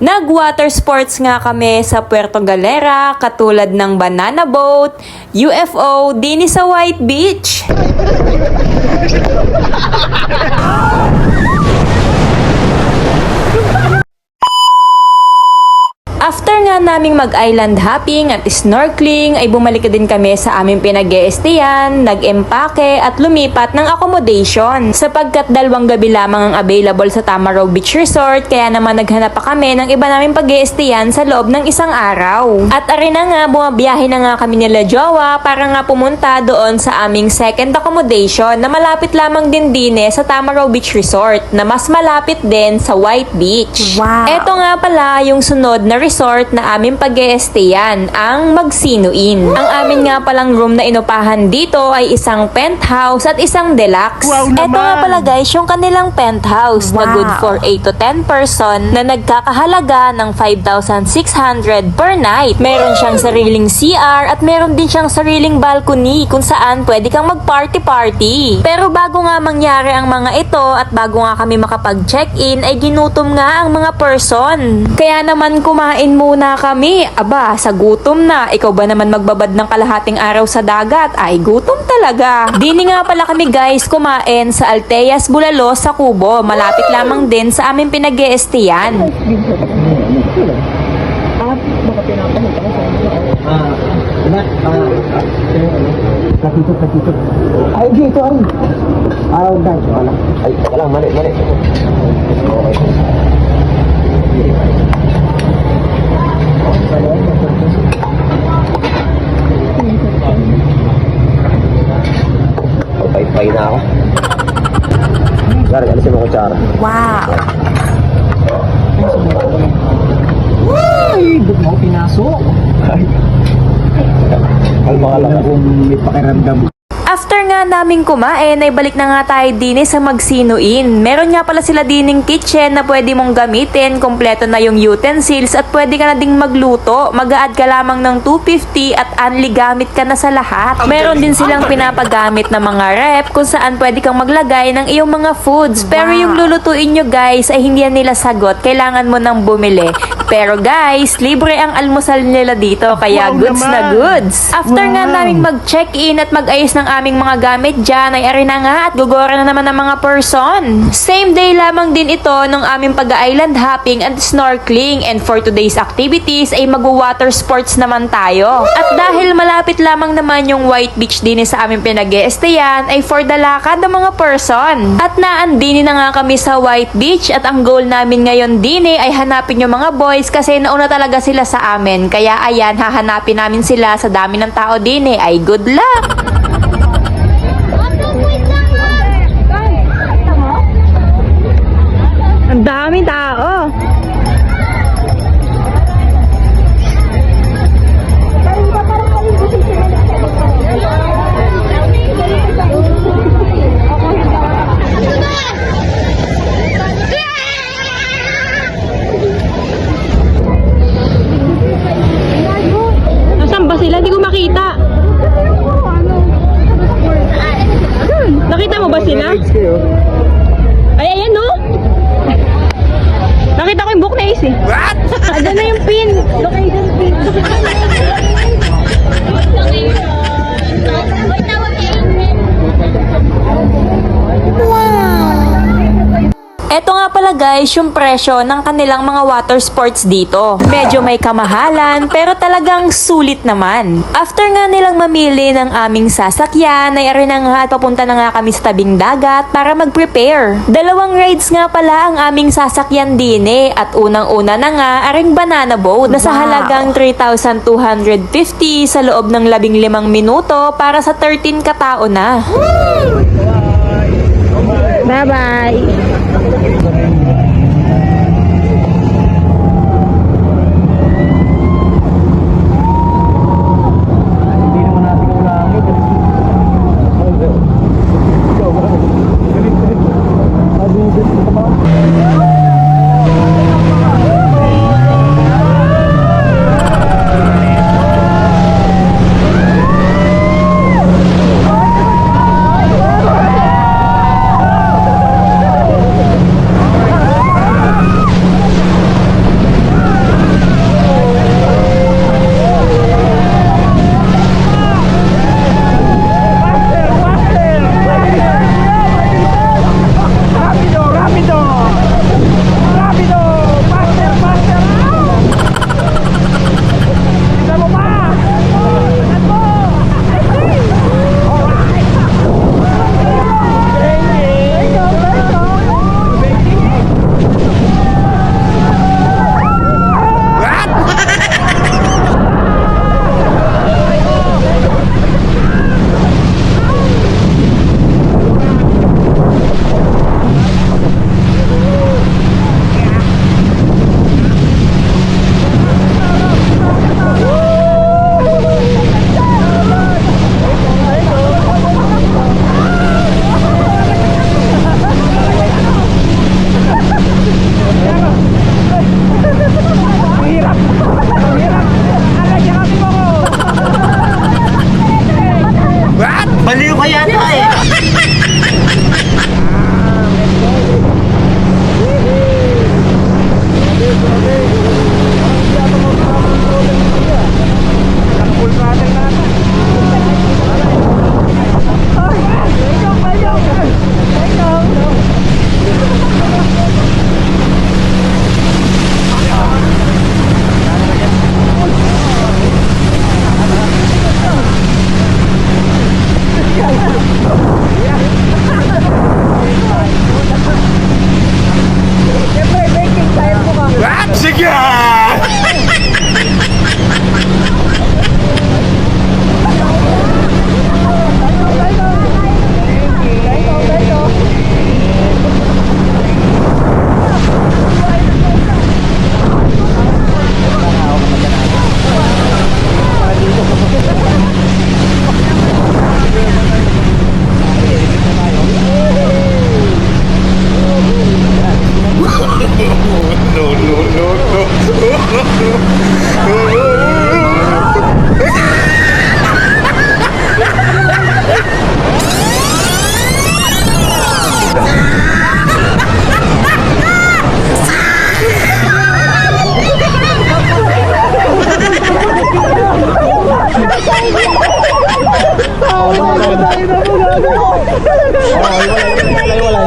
Nag-water sports nga kami sa Puerto Galera, katulad ng banana boat, UFO, din sa White Beach. After nga naming mag-island hopping at snorkeling ay bumalik din kami sa aming pinag-e-stayan, nag-empake at lumipat ng accommodation. Sapagkat 2 gabi lamang ang available sa Tamaraw Beach Resort, kaya naman naghanap pa kami ng iba naming pag-e-stayan sa loob ng isang araw. At arin na nga, bumabiyahe na nga kami nila jowa para nga pumunta doon sa aming second accommodation na malapit lamang din sa Tamaraw Beach Resort, na mas malapit din sa White Beach. Wow! Eto nga pala yung sunod na resort na aming pag-e-stayan, ang Magsino Inn. Ang amin nga palang room na inupahan dito ay isang penthouse at isang deluxe. Wow Eto naman! nga pala guys, yung kanilang penthouse na Wow! good for 8 to 10 person na nagkakahalaga ng 5,600 per night. Meron siyang sariling CR at meron din siyang sariling balcony kung saan pwede kang mag-party-party. Pero bago nga mangyari ang mga ito at bago nga kami makapag-check-in ay ginutom nga ang mga person. Kaya naman kumain muna kami. Aba, sa gutom na. Ikaw ba naman magbabad ng kalahating araw sa dagat? Ay, gutom talaga. Dini nga pala kami guys kumain sa Alteas Bulalo sa Kubo. Malapit lamang din sa aming pinag-e-estayan. Katitut. Ay, dito ay. Ayaw guys, wala. Ay, wala, mali. Pay na ako. Gari, alisin mo kutsara. Wow! Ay, ba't mo pinasok? Ay, baka lang kung may pakiramdam. After nga naming kumain, ay balik na nga tayo din sa Magsino Inn. Meron nga pala sila dining kitchen na pwede mong gamitin. Kompleto na yung utensils at pwede ka na ding magluto. Mag-a-add ka lamang ng 250 at only gamit ka na sa lahat. Meron din silang pinapagamit na mga rep kung saan pwede kang maglagay ng iyong mga foods. Pero yung lulutuin nyo guys ay hindi yan nila sagot. Kailangan mo nang bumili. Pero guys, libre ang almusal nila dito, kaya Wow goods naman! na goods. After nga Wow! naming mag-check-in at mag-ayos ng aming mga gamit dyan, ay ari na nga at gugora na naman ng mga person. Same day lamang din ito nung aming pag-island hopping and snorkeling, and for today's activities ay mag-water sports naman tayo. At dahil malapit lamang naman yung White Beach din sa aming pinag-e-estayan, ay for the lakad ng mga person. At naandini na nga kami sa White Beach at ang goal namin ngayon din ay hanapin yung mga boys kasi nauna talaga sila sa amin. Kaya ayan, hahanapin namin sila sa dami ng tao din ay good luck! Ang daming tao! Nasaan ba sila? Hindi ko makita. Nakita mo ba sila? Ay, ayan no? Nakita ko yung book na is eh. What? Ayan na yung pin. Location pin. Eto nga pala guys, yung presyo ng kanilang mga water sports dito. Medyo may kamahalan, pero talagang sulit naman. After nga nilang mamili ng aming sasakyan, ay arin na nga at papunta na nga kami sa tabing dagat para mag-prepare. 2 rides nga pala ang aming sasakyan din at unang-una na nga aring banana boat na sa halagang 3,250 sa loob ng 15 minuto para sa 13 katao na. Bye-bye. Hindi naman natin ulangin.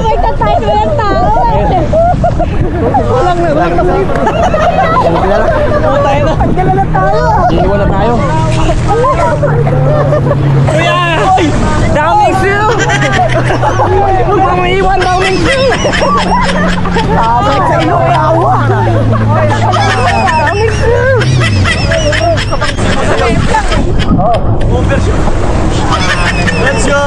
May tatay mo yung tao eh. Pagdala na tayo. Iiwan na tayo. Kuya! Downing Seal! Huwag kang maiwan, Downing Seal! Sabay sa iyo, yawa. Let's go!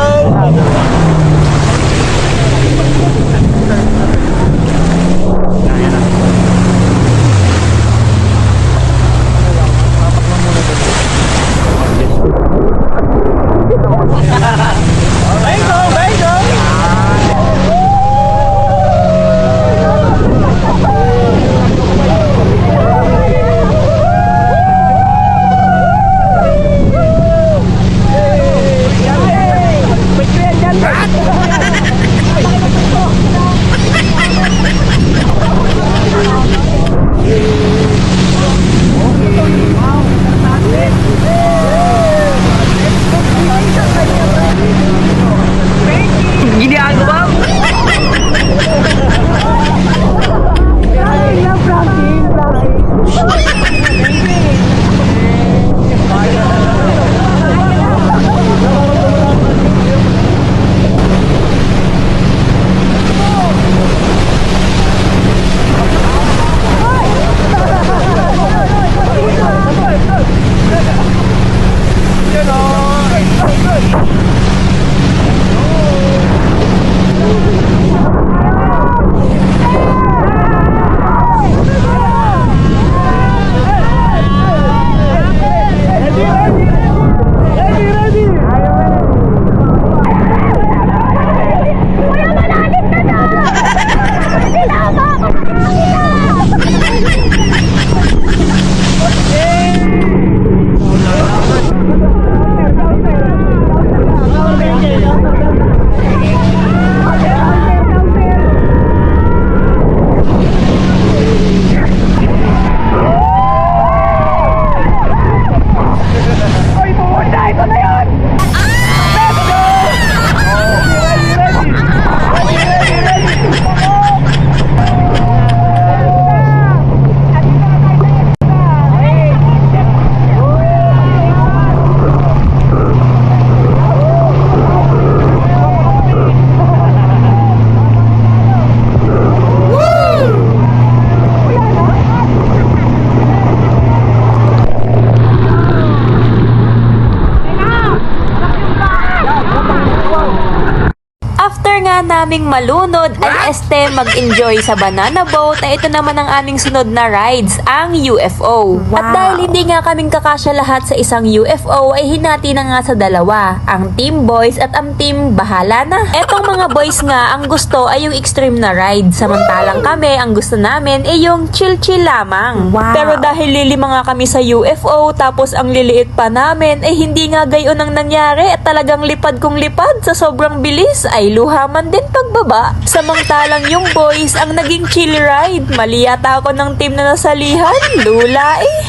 naming malunod ay mag-enjoy sa banana boat ay ito naman ang aming sunod na rides, ang UFO. At dahil hindi nga kaming kakasya lahat sa isang UFO ay hinati na nga sa dalawa, ang team boys at ang team bahala na. Etong mga boys nga ang gusto ay yung extreme na ride, samantalang kami ang gusto namin ay yung chill-chill lamang. Pero dahil lilima nga kami sa UFO tapos ang liliit pa namin ay hindi nga gayon ang nangyari at talagang lipad kong lipad sa sobrang bilis ay luhaman din pagbaba. Samantalang yung boys ang naging chill ride. Mali yata ako ng team na nasalihan. Lula eh.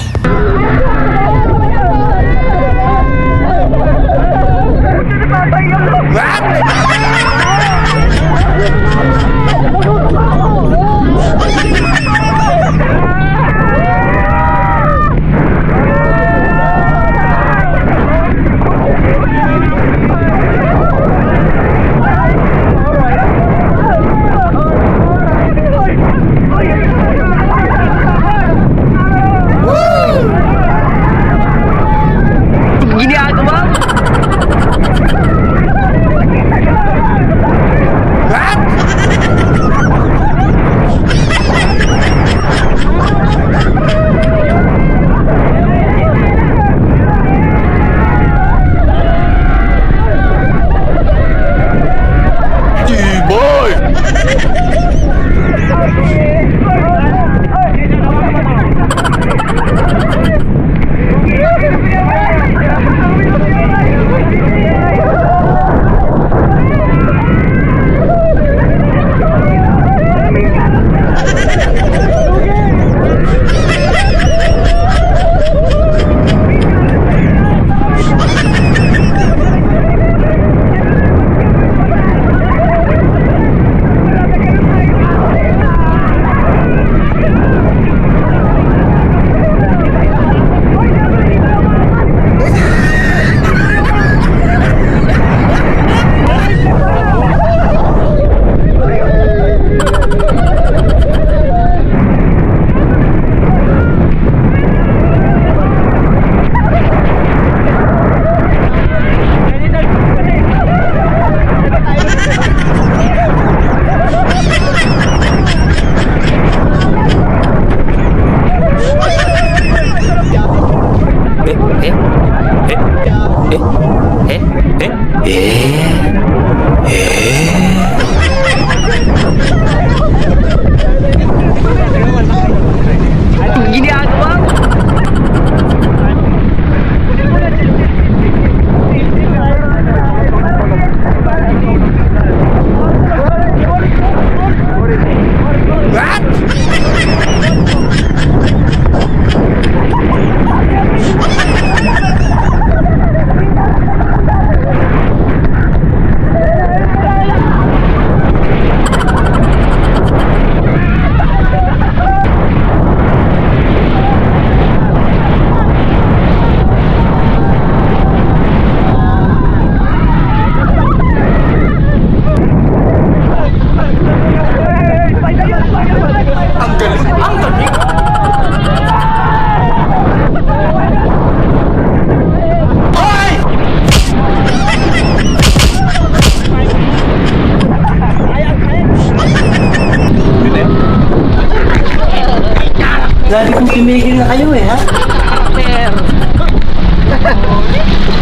Tumigil na kayo eh, ha?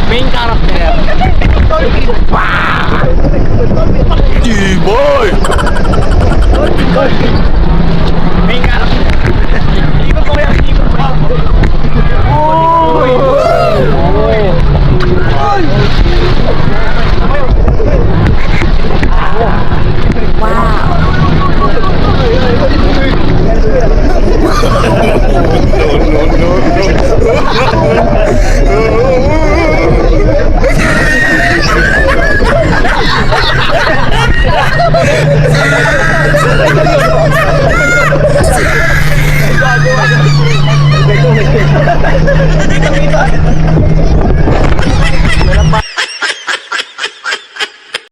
Main character. Boy! Main character. Ikot mo yan, ikot mo.